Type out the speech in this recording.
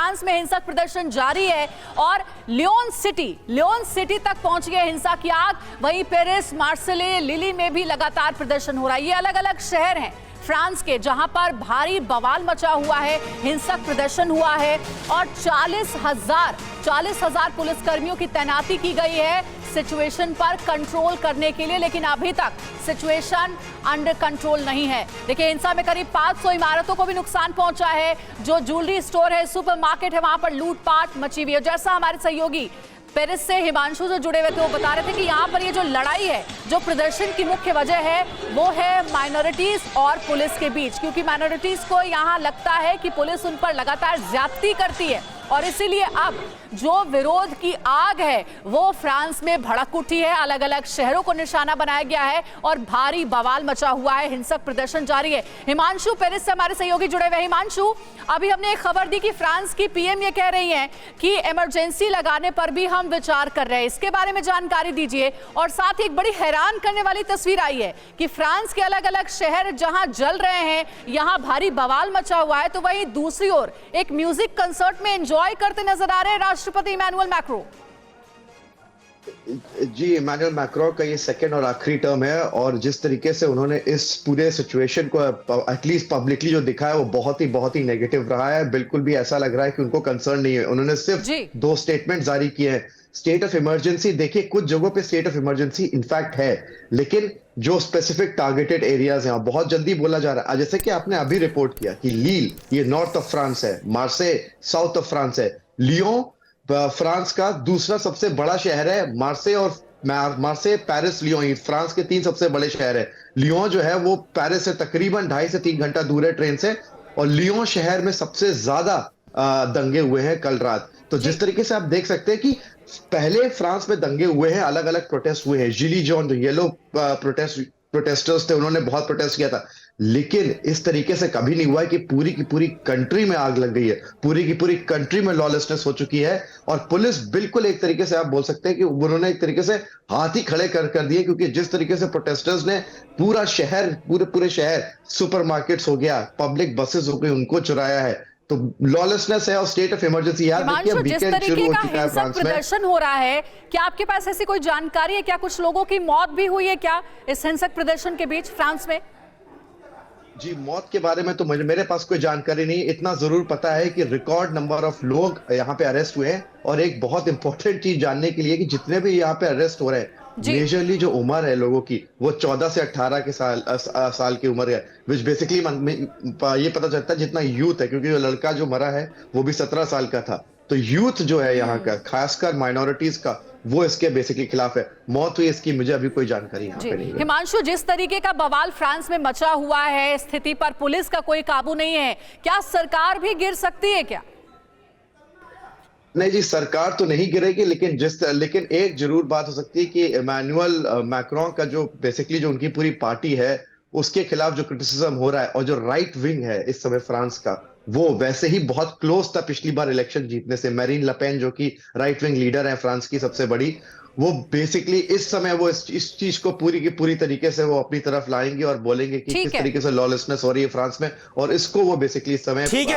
France में हिंसक प्रदर्शन जारी है और लियोन सिटी तक पहुंच गए हिंसा की आग। वहीं पेरिस, मार्सेले, लिली में भी लगातार प्रदर्शन हो रहा है। ये अलग अलग शहर हैं फ्रांस के जहां पर भारी बवाल मचा हुआ है, हिंसक प्रदर्शन हुआ है और 40,000 पुलिसकर्मियों की तैनाती की गई है सिचुएशन पर कंट्रोल करने के लिए, लेकिन अभी तक सिचुएशन अंडर कंट्रोल नहीं है। देखिए, हिंसा में करीब 500 इमारतों को भी नुकसान पहुंचा है। जो ज्वेलरी स्टोर है, सुपरमार्केट है, वहां पर लूटपाट मची हुई है। जैसा हमारे सहयोगी पेरिस से हिमांशु जो जुड़े हुए थे वो बता रहे थे कि यहाँ पर ये जो लड़ाई है, जो प्रदर्शन की मुख्य वजह है वो है माइनॉरिटीज और पुलिस के बीच, क्योंकि माइनॉरिटीज को यहाँ लगता है कि पुलिस उन पर लगातार ज्यादती करती है और इसीलिए अब जो विरोध की आग है वो फ्रांस में भड़क उठी है। अलग अलग शहरों को निशाना बनाया गया है और भारी बवाल मचा हुआ है, हिंसक प्रदर्शन जारी है। हिमांशु पेरिस से हमारे सहयोगी जुड़े हुए। हिमांशु, अभी हमने एक खबर दी कि फ्रांस की पीएम ये कह रही हैं कि इमरजेंसी लगाने पर भी हम विचार कर रहे हैं, इसके बारे में जानकारी दीजिए। और साथ ही एक बड़ी हैरान करने वाली तस्वीर आई है कि फ्रांस के अलग अलग शहर जहां जल रहे हैं, यहां भारी बवाल मचा हुआ है, तो वहीं दूसरी ओर एक म्यूजिक कंसर्ट में एंजॉय करते नजर आ रहे हैं राष्ट्रपति इमैनुअल मैक्रों। जी, इमैनुअल मैक्रों का ये सेकंड और आखिरी टर्म है और जिस तरीके से उन्होंने इस पूरे सिचुएशन को एटलीस्ट पब्लिकली जो दिखाया वो बहुत ही नेगेटिव रहा है। बिल्कुल भी ऐसा लग रहा है कि उनको कंसर्न नहीं है। उन्होंने सिर्फ 2 स्टेटमेंट जारी किए हैं। स्टेट ऑफ इमरजेंसी, देखिए कुछ जगहों पे स्टेट ऑफ इमरजेंसी इनफैक्ट है, लेकिन जो स्पेसिफिक टारगेटेड एरियाज हैं बहुत जल्दी बोला जा रहा है। जैसे कि आपने अभी रिपोर्ट किया कि लील ये नॉर्थ ऑफ फ्रांस है, मार्से साउथ ऑफ फ्रांस है, लियोन फ्रांस का दूसरा सबसे बड़ा शहर है। मार्से, पेरिस, लियोन, फ्रांस के 3 सबसे बड़े शहर है। लियोन जो है वो पेरिस से तकरीबन 2.5 से 3 घंटा दूर है ट्रेन से, और लियोन शहर में सबसे ज्यादा दंगे हुए हैं कल रात। तो जिस तरीके से आप देख सकते हैं कि पहले फ्रांस में दंगे हुए हैं, अलग अलग प्रोटेस्ट हुए हैं। जिली जॉन जो येलो प्रोटेस्टर्स थे, उन्होंने बहुत प्रोटेस्ट किया था, लेकिन इस तरीके से कभी नहीं हुआ है कि पूरी की पूरी कंट्री में आग लग गई है, पूरी की पूरी कंट्री में लॉलेसनेस हो चुकी है। और पुलिस बिल्कुल एक तरीके से आप बोल सकते हैं कि उन्होंने एक तरीके से हाथ ही खड़े कर दिए, क्योंकि जिस तरीके से प्रोटेस्टर्स ने पूरा शहर, पूरे शहर, सुपरमार्केट्स हो गया, पब्लिक बसेस हो गई, उनको चुराया है। तो लॉलेसनेस है और स्टेट ऑफ इमरजेंसी। याद रखिए, वीकेंड शुरू हो चुका है फ्रांस में। प्रदर्शन हो रहा है, क्या आपके पास ऐसी कोई जानकारी है? क्या कुछ लोगों की मौत भी हुई है क्या इस हिंसक प्रदर्शन के बीच फ्रांस में? जी, मौत के बारे में तो मेरे पास कोई जानकारी नहीं। इतना जरूर पता है कि रिकॉर्ड नंबर ऑफ लोग यहाँ पे अरेस्ट हुए हैं। और एक बहुत इंपॉर्टेंट चीज जानने के लिए कि जितने भी यहाँ पे अरेस्ट हो रहे हैं, मेजरली जो उम्र है लोगों की वो 14 से 18 के साल की उम्र है, विच बेसिकली ये पता चलता है जितना यूथ है, क्योंकि जो लड़का जो मरा है वो भी 17 साल का था। तो यूथ जो है यहाँ का, खासकर माइनॉरिटीज का, वो इसके बेसिकली खिलाफ है। मौत हुई इसकी मुझे अभी कोई जानकारी यहाँ पे नहीं है। हिमांशु, जिस तरीके का बवाल फ्रांस में मचा हुआ है, स्थिति पर पुलिस का कोई काबू नहीं है, क्या सरकार भी गिर सकती है क्या? नहीं जी, सरकार तो नहीं गिरेगी, लेकिन एक जरूर बात हो सकती है कि इमैनुअल मैक्रों का जो बेसिकली जो उनकी पूरी पार्टी है उसके खिलाफ जो क्रिटिसिज्म हो रहा है, और जो राइट विंग है इस समय फ्रांस का, वो वैसे ही बहुत क्लोज था पिछली बार इलेक्शन जीतने से। मैरीन लपेन जो कि राइट विंग लीडर है फ्रांस की सबसे बड़ी, वो बेसिकली इस समय वो इस चीज को पूरी की पूरी तरीके से वो अपनी तरफ लाएंगे और बोलेंगे कि किस तरीके से लॉलेसनेस हो रही है फ्रांस में, और इसको वो बेसिकली इस समय